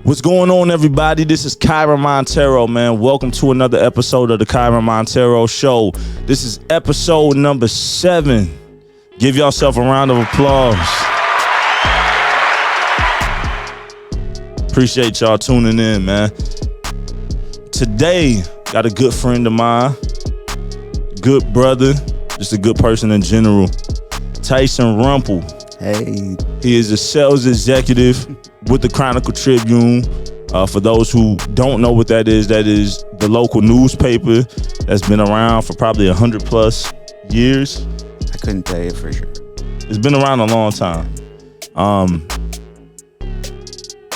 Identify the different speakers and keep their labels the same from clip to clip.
Speaker 1: What's going on, everybody? This is KYREN Monteiro, man. Welcome to another episode of the KYREN Monteiro Show. This is episode number 7. Give yourself a round of applause. Appreciate y'all tuning in, man. Today, got a good friend of mine, good brother, just a good person in general, Tyson Rumple.
Speaker 2: Hey.
Speaker 1: He is a sales executive with the Chronicle-Tribune. For those who don't know what that is the local newspaper that's been around for probably 100 plus years.
Speaker 2: I couldn't tell you for sure.
Speaker 1: It's been around a long time.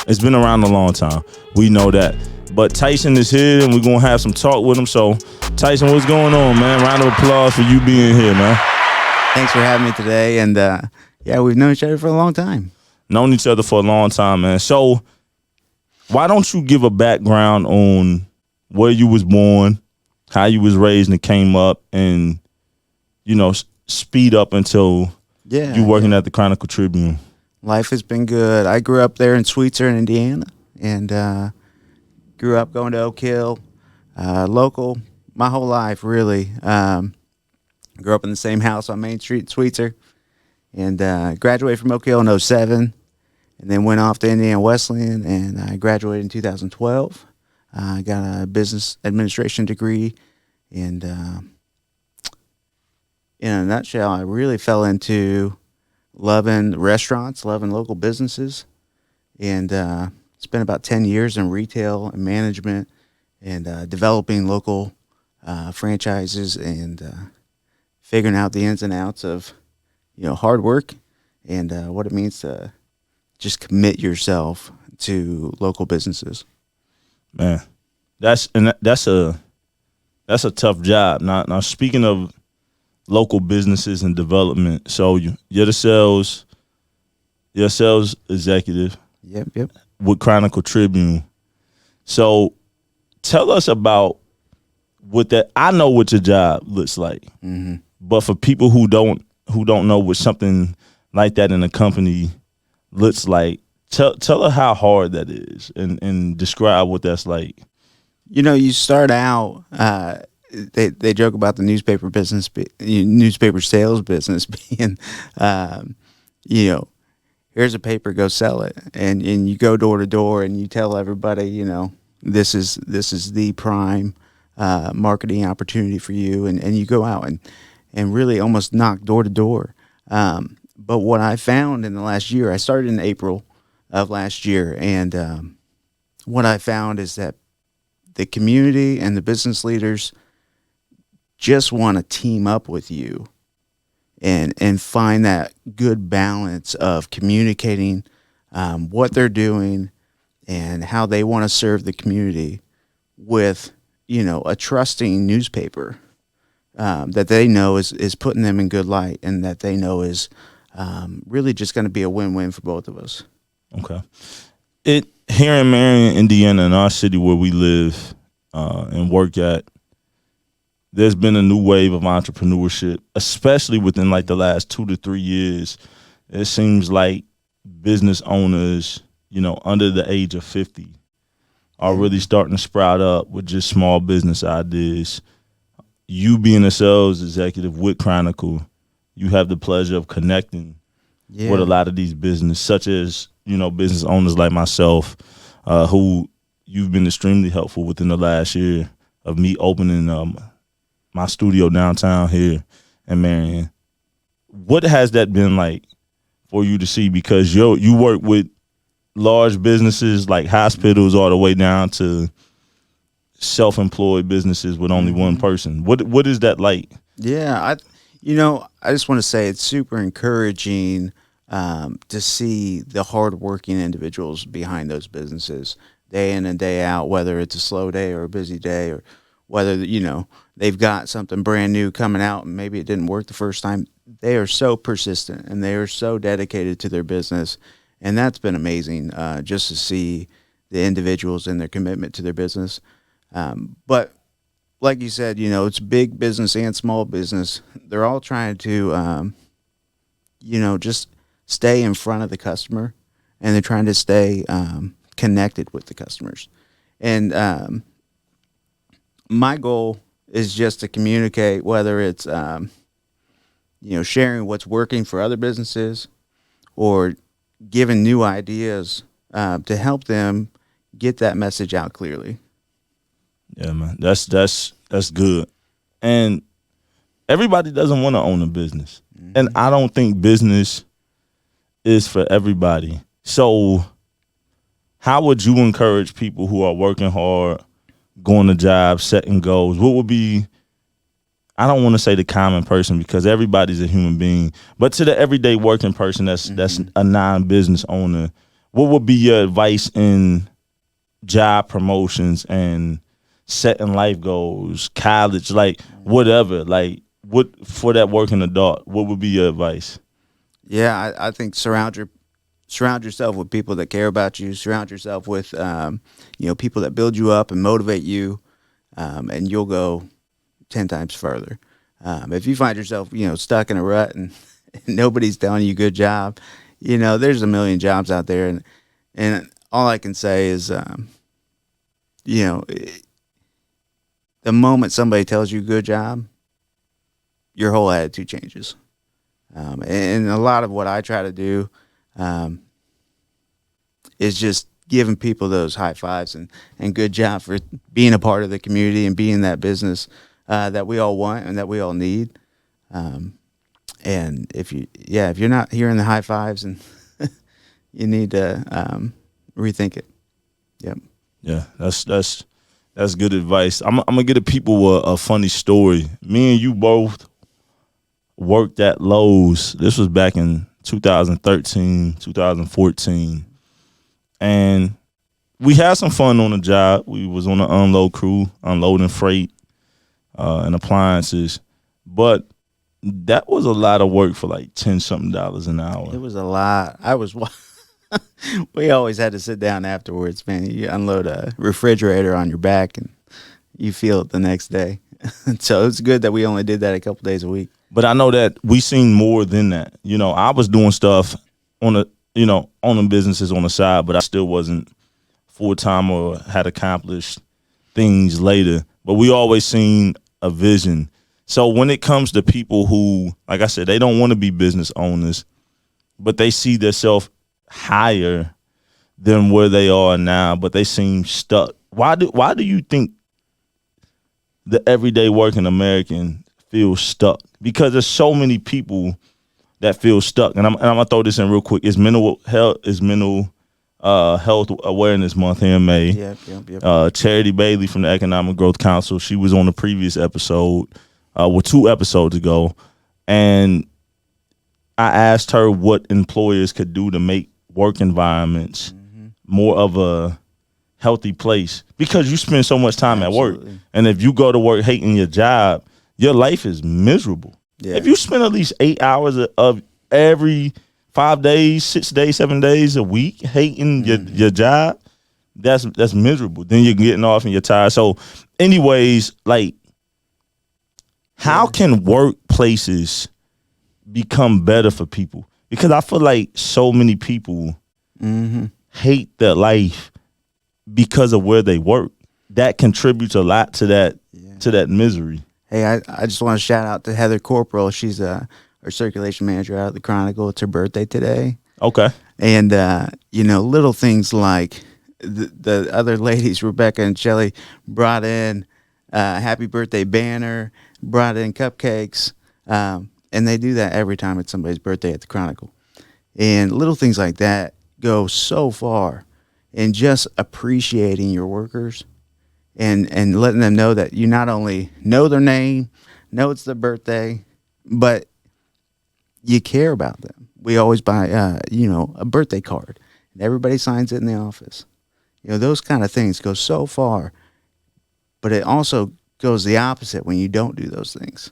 Speaker 1: It's been around a long time. We know that. But Tyson is here, and we're going to have some talk with him. So, Tyson, what's going on, man? Round of applause for you being here, man.
Speaker 2: Thanks for having me today. And, yeah, we've known each other for a long time.
Speaker 1: Known each other for a long time, man. So, why don't you give a background on where you was born, how you was raised and came up, and, you know, speed up until you working at the Chronicle-Tribune?
Speaker 2: Life has been good. I grew up there in Sweetser, Indiana, and grew up going to Oak Hill, local, my whole life, really. Grew up in the same house on Main Street in Sweetser, and graduated from Oak Hill in 2007, and then went off to Indiana Wesleyan, and I graduated in 2012. I got a business administration degree, and in a nutshell, I really fell into loving restaurants, loving local businesses, and spent about 10 years in retail and management and developing local franchises and figuring out the ins and outs of, you know, hard work and what it means to just commit yourself to local businesses.
Speaker 1: Man, that's a tough job. Now speaking of local businesses and development, so you're the sales executive.
Speaker 2: Yep.
Speaker 1: With Chronicle-Tribune. So tell us about what that. I know what your job looks like, but for people who don't know what something like that in a company looks like, tell her how hard that is and describe what that's like.
Speaker 2: You know, you start out. They joke about the newspaper business, newspaper sales business being, you know, here's a paper, go sell it, and you go door to door and you tell everybody, you know, this is the prime marketing opportunity for you, and you go out and really almost knock door to door. But what I found in the last year, I started in April of last year, and what I found is that the community and the business leaders just want to team up with you and find that good balance of communicating what they're doing and how they want to serve the community with, you know, a trusting newspaper that they know is putting them in good light and that they know is really just going to be a win-win for both of us.
Speaker 1: Okay. Here in Marion, Indiana, in our city where we live and work at, there's been a new wave of entrepreneurship, especially within like the last 2 to 3 years. It seems like business owners, you know, under the age of 50 are really starting to sprout up with just small business ideas. You being a sales executive with Chronicle, you have the pleasure of connecting with a lot of these business, such as, you know, business owners like myself, who you've been extremely helpful within the last year of me opening my studio downtown here in Marion. What has that been like for you to see? Because you work with large businesses like hospitals all the way down to self-employed businesses with only one person. What is that like? Yeah,
Speaker 2: I just want to say it's super encouraging to see the hardworking individuals behind those businesses day in and day out, whether it's a slow day or a busy day, or whether, you know, they've got something brand new coming out and maybe it didn't work the first time. They are so persistent and they are so dedicated to their business. And that's been amazing just to see the individuals and their commitment to their business. But like you said, you know, it's big business and small business. They're all trying to, you know, just stay in front of the customer, and they're trying to stay connected with the customers. And my goal is just to communicate, whether it's sharing what's working for other businesses or giving new ideas to help them get that message out clearly.
Speaker 1: Yeah, man, that's good. And everybody doesn't want to own a business, and I don't think business is for everybody. So, how would you encourage people who are working hard, going to jobs, setting goals? What would be, I don't want to say the common person because everybody's a human being, but to the everyday working person that's a non-business owner, what would be your advice in job promotions and setting life goals, college, like whatever, like what for that working adult, what would be your advice?
Speaker 2: Yeah, I think surround yourself with people that care about you. Surround yourself with people that build you up and motivate you, and you'll go 10 times further. If you find yourself stuck in a rut and nobody's telling you good job, there's a million jobs out there, and all I can say is the moment somebody tells you good job, your whole attitude changes. And a lot of what I try to do is just giving people those high fives and good job for being a part of the community and being that business that we all want and that we all need. And if you're not hearing the high fives, and you need to rethink it. Yep.
Speaker 1: Yeah, that's good advice. I'm gonna give the people a funny story. Me and you both worked at Lowe's. This was back in 2013, 2014. And we had some fun on the job. We was on the unload crew, unloading freight and appliances. But that was a lot of work for like $10-something an hour.
Speaker 2: It was a lot. We always had to sit down afterwards, man. You unload a refrigerator on your back and you feel it the next day. So it's good that we only did that a couple days a week.
Speaker 1: But I know that we seen more than that. I was doing stuff owning businesses on the side, but I still wasn't full-time or had accomplished things later. But we always seen a vision. So when it comes to people who, like I said, they don't want to be business owners, but they see themselves higher than where they are now, but they seem stuck. Why do you think the everyday working American feels stuck? Because there's so many people that feel stuck. And I'm gonna throw this in real quick. It's mental health awareness month here in May.
Speaker 2: Yep.
Speaker 1: Charity Bailey from the Economic Growth Council, she was on the previous episode, 2 episodes ago, and I asked her what employers could do to make work environments more of a healthy place, because you spend so much time at work, and if you go to work hating your job, your life is miserable. Yeah. If you spend at least 8 hours of every 5 days, 6 days, 7 days a week hating your job, that's miserable. Then you're getting off and you're tired. So anyways, like, how can workplaces become better for people? Because I feel like so many people hate their life because of where they work. That contributes a lot to that misery.
Speaker 2: Hey, I just want to shout out to Heather Corporal. She's our circulation manager out of the Chronicle. It's her birthday today.
Speaker 1: Okay.
Speaker 2: And, little things like the other ladies, Rebecca and Shelly, brought in happy birthday banner, brought in cupcakes, and they do that every time it's somebody's birthday at the Chronicle. And little things like that go so far in just appreciating your workers and letting them know that you not only know their name, know it's their birthday, but you care about them. We always buy, a birthday card, and everybody signs it in the office. Those kind of things go so far, but it also goes the opposite when you don't do those things.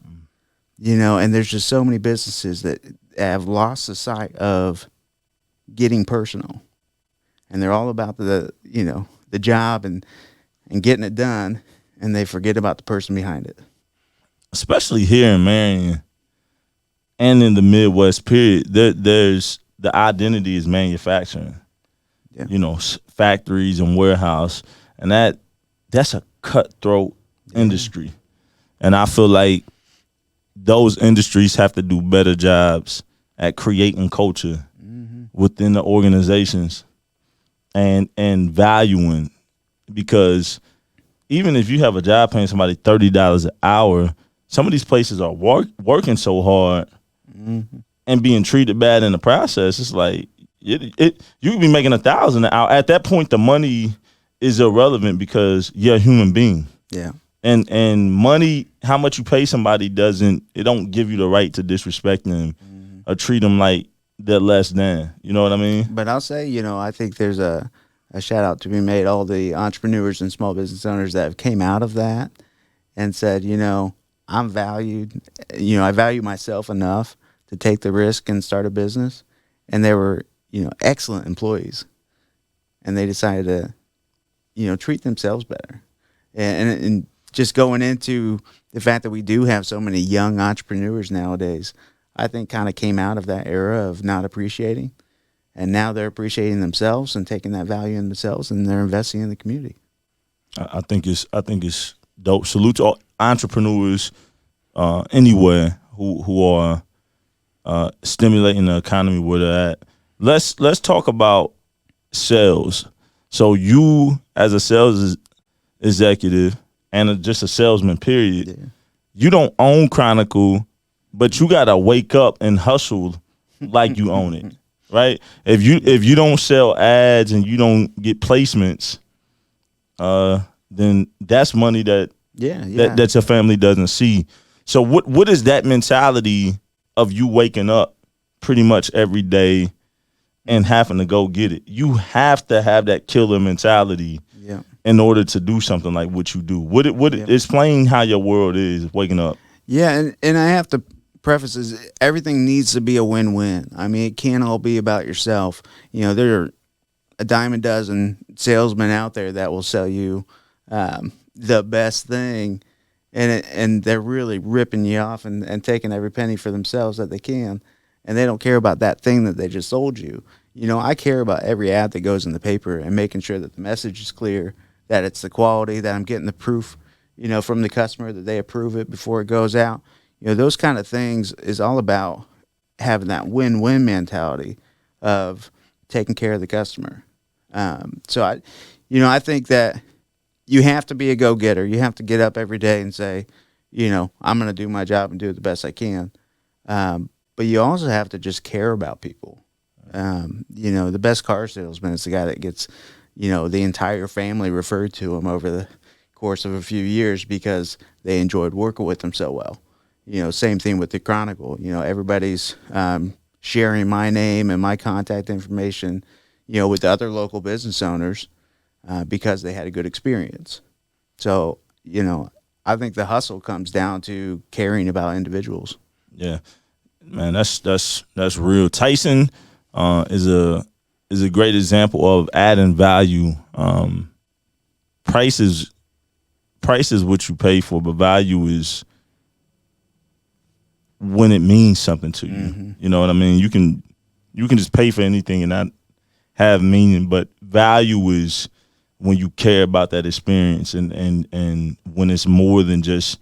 Speaker 2: And there's just so many businesses that have lost the sight of getting personal, and they're all about the job and getting it done, and they forget about the person behind it.
Speaker 1: Especially here in Marion and in the Midwest period, there's the identity is manufacturing. factories and warehouse, and that's a cutthroat industry. And I feel like those industries have to do better jobs at creating culture within the organizations and valuing, because even if you have a job paying somebody $30 an hour, some of these places are working so hard and being treated bad in the process. It's like you could be making $1,000 an hour. At that point, the money is irrelevant because you're a human being.
Speaker 2: Yeah.
Speaker 1: And money, how much you pay somebody don't give you the right to disrespect them or treat them like they're less than. You know what I mean?
Speaker 2: But I'll say, I think there's a shout out to be made, all the entrepreneurs and small business owners that have came out of that and said, I'm valued. I value myself enough to take the risk and start a business. And they were, excellent employees. And they decided to, treat themselves better. And just going into the fact that we do have so many young entrepreneurs nowadays, I think kind of came out of that era of not appreciating. And now they're appreciating themselves and taking that value in themselves, and they're investing in the community.
Speaker 1: I think it's dope. Salute to all entrepreneurs anywhere who are stimulating the economy where they're at. Let's talk about sales. So you, as a sales executive and just a salesman, period, you don't own Chronicle, but you gotta wake up and hustle like you own it, right? If you don't sell ads and you don't get placements, then that's money that your family doesn't see. So what is that mentality of you waking up pretty much every day and having to go get it? You have to have that killer mentality in order to do something like what you do. Explain how your world is waking up.
Speaker 2: Yeah, and I have to preface is everything needs to be a win-win. I mean, it can't all be about yourself. There are a dime a dozen salesmen out there that will sell you the best thing, and they're really ripping you off and taking every penny for themselves that they can, and they don't care about that thing that they just sold you. I care about every ad that goes in the paper and making sure that the message is clear, that it's the quality, that I'm getting the proof, from the customer that they approve it before it goes out. Those kind of things is all about having that win-win mentality of taking care of the customer. So I think that you have to be a go-getter. You have to get up every day and say, I'm going to do my job and do it the best I can. But you also have to just care about people. The best car salesman is the guy that gets, the entire family referred to him over the course of a few years because they enjoyed working with him so well. Same thing with the Chronicle. Everybody's sharing my name and my contact information, with other local business owners because they had a good experience. So, I think the hustle comes down to caring about individuals.
Speaker 1: Yeah, man, that's real. Tyson is a great example of adding value. Price is what you pay for, but value is when it means something to you. Mm-hmm. You know what I mean? You can just pay for anything and not have meaning, but value is when you care about that experience and when it's more than just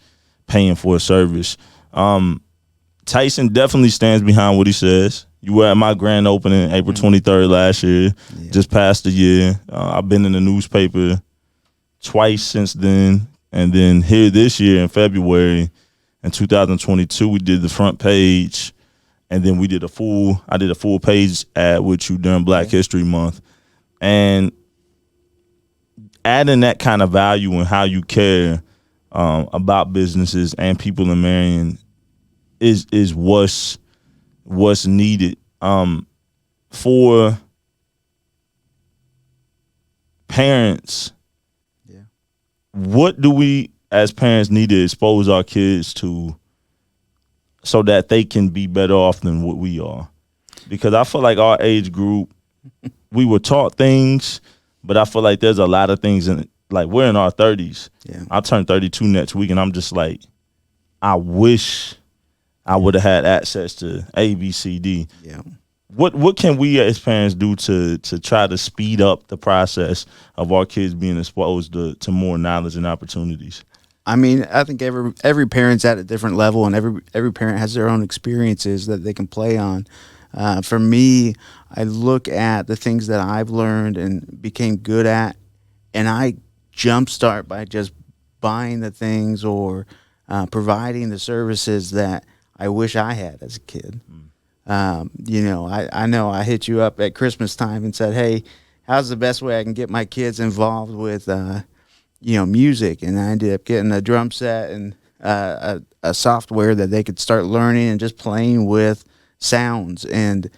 Speaker 1: paying for a service. Tyson definitely stands behind what he says. You were at my grand opening April 23rd last year, just past a year. I've been in the newspaper twice since then, and then here this year in February in 2022, we did the front page, and then I did a full page ad with you during Black History Month. And adding that kind of value and how you care about businesses and people in Marion is what's needed for parents. Yeah. What do we as parents need to expose our kids to so that they can be better off than what we are? Because I feel like our age group, we were taught things, but I feel like there's a lot of things in it. Like, we're in our 30s. Yeah. I turned 32 next week, and I'm just like, I wish I would have had access to A, B, C, D. Yeah. what can we as parents do to try to speed up the process of our kids being exposed to more knowledge and opportunities?
Speaker 2: I mean, I think every parent's at a different level, and every parent has their own experiences that they can play on. For me, I look at the things that I've learned and became good at, and I jumpstart by just buying the things or providing the services that I wish I had as a kid. I know I hit you up at Christmas time and said, hey, how's the best way I can get my kids involved with, music? And I ended up getting a drum set and a software that they could start learning and just playing with sounds. And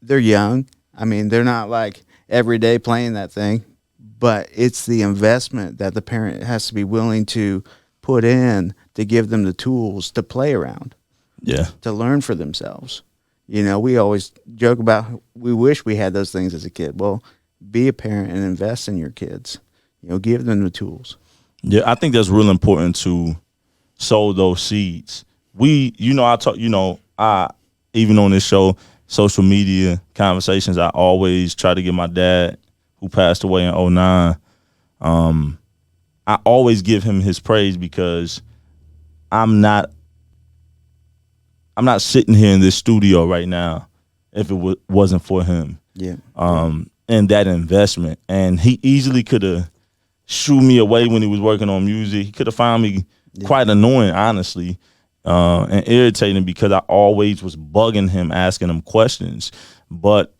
Speaker 2: they're young. I mean, they're not like every day playing that thing, but it's the investment that the parent has to be willing to put in to give them the tools to play around.
Speaker 1: Yeah.
Speaker 2: To learn for themselves. We always joke about we wish we had those things as a kid. Well, be a parent and invest in your kids. Give them the tools.
Speaker 1: Yeah, I think that's real important to sow those seeds. Even on this show, social media conversations, I always try to get my dad, who passed away in 2009, I always give him his praise because I'm not sitting here in this studio right now if it wasn't for him.
Speaker 2: Yeah.
Speaker 1: And that investment. And he easily could have shooed me away when he was working on music. He could have found me quite annoying, honestly, and irritating because I always was bugging him, asking him questions. But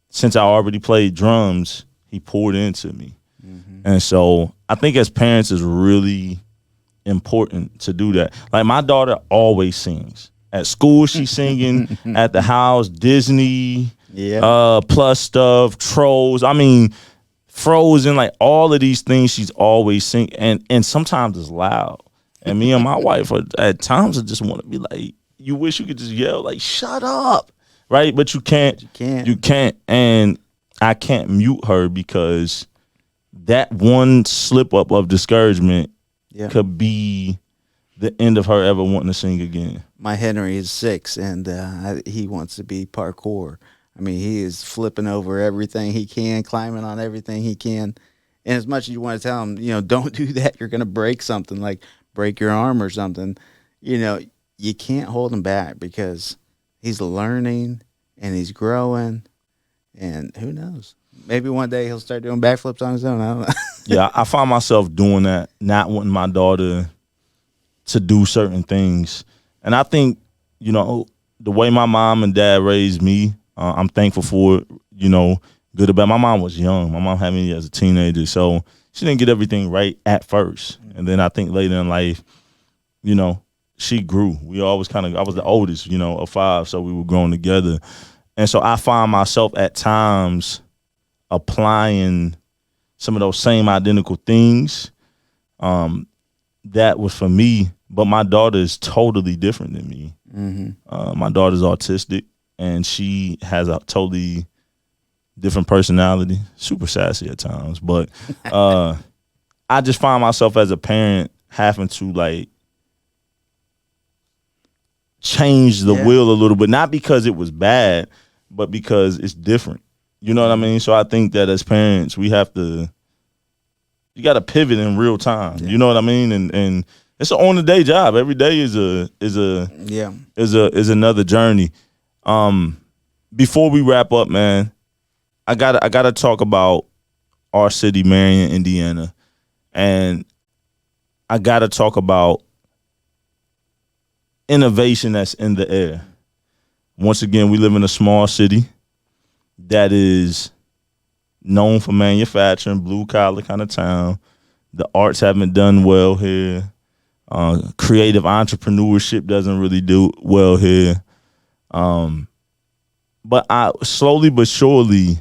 Speaker 1: since I already played drums, he poured into me. Mm-hmm. And so I think as parents, it's really important to do that. Like my daughter always sings. At school, she's singing. At the house, Disney, plus stuff, Trolls. I mean, Frozen, like all of these things she's always singing. And sometimes it's loud. And me and my wife at times I just want to be like, you wish you could just yell, like, shut up. Right? But you can't. You can't. And I can't mute her because that one slip up of discouragement could be the end of her ever wanting to sing again.
Speaker 2: My Henry is 6, and he wants to be parkour. I mean, he is flipping over everything he can, climbing on everything he can. And as much as you want to tell him, don't do that, you're going to break something, like break your arm or something. You can't hold him back because he's learning and he's growing. And who knows? Maybe one day he'll start doing backflips on his own. I don't know.
Speaker 1: Yeah, I find myself doing that, not wanting my daughter to do certain things. And I think, the way my mom and dad raised me, I'm thankful for it, good or bad. My mom was young. My mom had me as a teenager, so she didn't get everything right at first. And then I think later in life, she grew. We always I was the oldest, of 5, so we were growing together. And so I find myself at times applying some of those same identical things. That was for me, but my daughter is totally different than me. Mm-hmm. My daughter's autistic, and she has a totally different personality, super sassy at times. But I just find myself as a parent having to change the wheel a little bit, not because it was bad, but because it's different. You know what I mean? So I think that as parents, you got to pivot in real time. Yeah. You know what I mean? And it's an on the day job. Every day is another journey. Before we wrap up, man, I gotta talk about our city, Marion, Indiana, and I gotta talk about innovation that's in the air. Once again, we live in a small city that is known for manufacturing, blue collar kind of town. The arts haven't done well here. Creative entrepreneurship doesn't really do well here. But slowly but surely,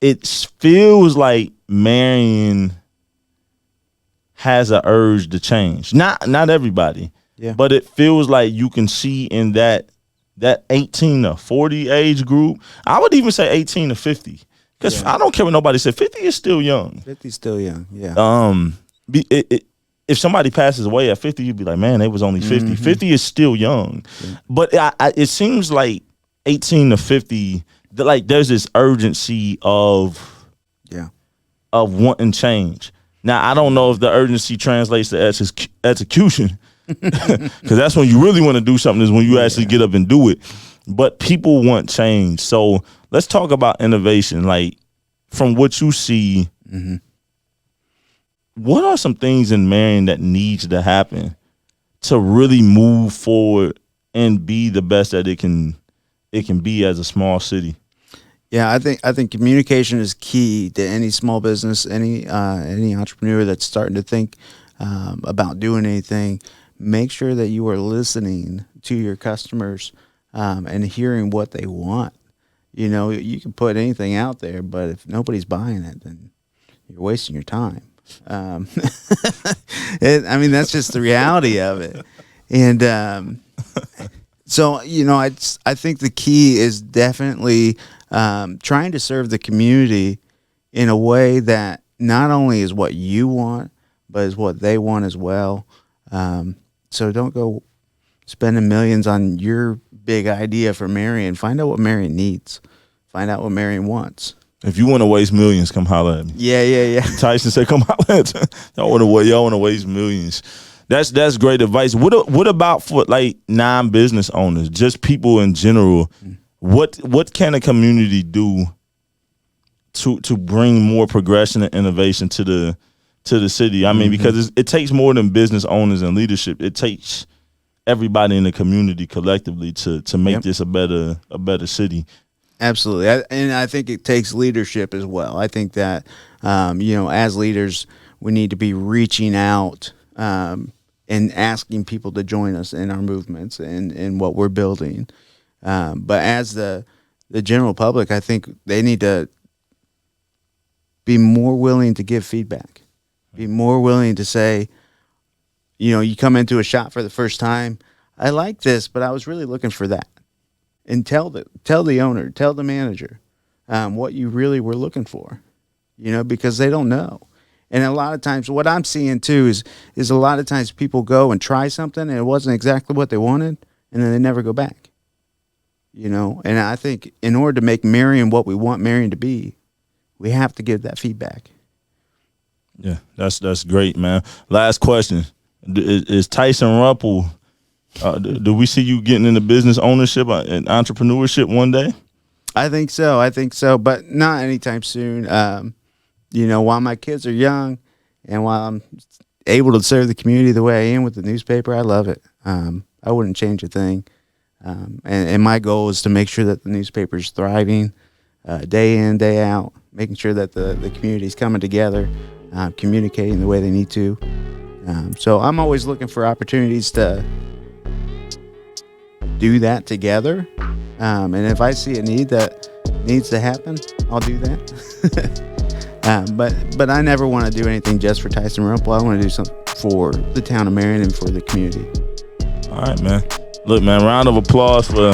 Speaker 1: it feels like Marion has an urge to change. Not everybody, but it feels like you can see in that 18 to 40 age group. I would even say 18 to 50. Because I don't care what nobody said. 50 is still young.
Speaker 2: 50 is still young, yeah.
Speaker 1: If somebody passes away at 50, you'd be like, man, they was only 50. 50 is still young. Yeah. But it seems like 18 to 50, like there's this urgency of wanting change. Now, I don't know if the urgency translates to execution, because that's when you really want to do something, is when you actually get up and do it. But people want change. So let's talk about innovation. Like, from what you see, what are some things in Marion that needs to happen to really move forward and be the best that it can be as a small city?
Speaker 2: Yeah, I think communication is key to any small business, any entrepreneur that's starting to think about doing anything. Make sure that you are listening to your customers and hearing what they want. You know, you can put anything out there, but if nobody's buying it, then you're wasting your time. I mean, that's just the reality of it. And so, you know, I think the key is definitely trying to serve the community in a way that not only is what you want, but is what they want as well. So don't go spending millions on your big idea for Marion. Find out what Marion needs. Find out what Marion wants.
Speaker 1: If you want to waste millions, come holler at me.
Speaker 2: Yeah.
Speaker 1: Tyson said, "Come holler at me. Y'all want to waste millions." That's great advice. What about for like non-business owners, just people in general? What can a community do to bring more progression and innovation to the city? I mean, because it takes more than business owners and leadership. It takes everybody in the community collectively to make this a better city.
Speaker 2: Absolutely. And I think it takes leadership as well. I think that, you know, as leaders, we need to be reaching out and asking people to join us in our movements and what we're building. But as the general public, I think they need to be more willing to give feedback, be more willing to say, you know, you come into a shop for the first time, I like this, but I was really looking for that. And tell the owner, tell the manager what you really were looking for, you know, because they don't know. And a lot of times what I'm seeing too is a lot of times people go and try something and it wasn't exactly what they wanted, and then they never go back, you know. And I think in order to make Marion what we want Marion to be, we have to give that feedback.
Speaker 1: Yeah, that's great, man. Last question. Is Tyson Rumple, do we see you getting into business ownership and entrepreneurship one day?
Speaker 2: I think so, but not anytime soon. You know, while my kids are young and while I'm able to serve the community the way I am with the newspaper, I love it. I wouldn't change a thing. And my goal is to make sure that the newspaper is thriving day in, day out, making sure that the community is coming together, communicating the way they need to. So I'm always looking for opportunities to do that together. And if I see a need that needs to happen, I'll do that. But I never want to do anything just for Tyson Rumple. I want to do something for the town of Marion and for the community.
Speaker 1: All right, man. Look, man, round of applause for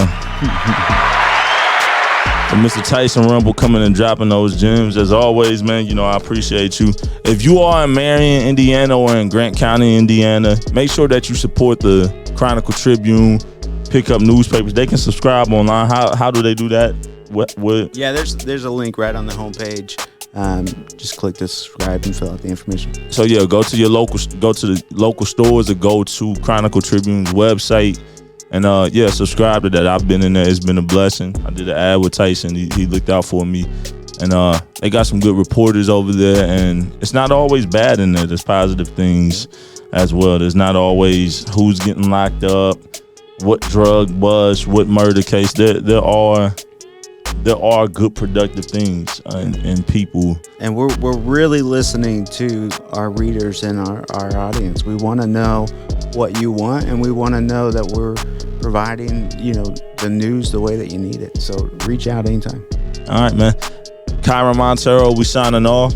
Speaker 1: Mr. Tyson Rumple coming and dropping those gems. As always, man, you know, I appreciate you. If you are in Marion, Indiana, or in Grant County, Indiana, make sure that you support the Chronicle-Tribune, pick up newspapers. They can subscribe online. How do they do that? What?
Speaker 2: Yeah, there's a link right on the homepage. Just click to subscribe and fill out the information.
Speaker 1: So yeah, go to the local stores or go to Chronicle-Tribune's website and subscribe to that. I've been in there. It's been a blessing. I did an ad with Tyson. He looked out for me. And they got some good reporters over there, and it's not always bad in there. There's positive things as well. There's not always who's getting locked up, what drug bust, what murder case. There are good productive things in people. And
Speaker 2: we're really listening to our readers and our audience. We want to know what you want, and we want to know that we're providing, you know, the news the way that you need it. So reach out anytime.
Speaker 1: All right, man. KYREN Monteiro, we signing off.